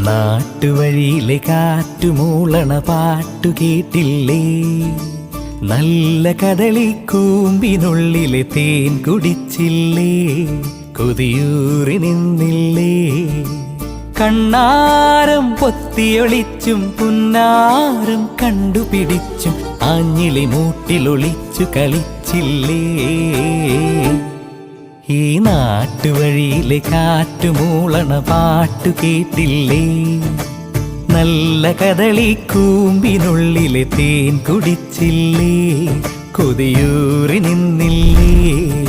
നാട്ടുവഴിയിലെ കാറ്റുമൂളണ പാട്ടു കേട്ടില്ലേ? നല്ല കദളിക്കൂമ്പിനുള്ളിലെ തേൻ കുടിച്ചില്ലേ? കൊതിയൂറി നിന്നില്ലേ? കണ്ണാരം പൊത്തിയൊളിച്ചും പുന്നാരം കണ്ടുപിടിച്ചും ആഞ്ഞിലി മൂട്ടിലൊളിച്ചു കളിച്ചില്ലേ? ഈ നാട്ടുവഴിയിലെ കാറ്റുമൂളണ പാട്ടു കേട്ടില്ലേ? നല്ല കദളിക്കൂമ്പിനുള്ളിലെ തേൻ കുടിച്ചില്ലേ? കൊതിയൂറി നിന്നില്ലേ?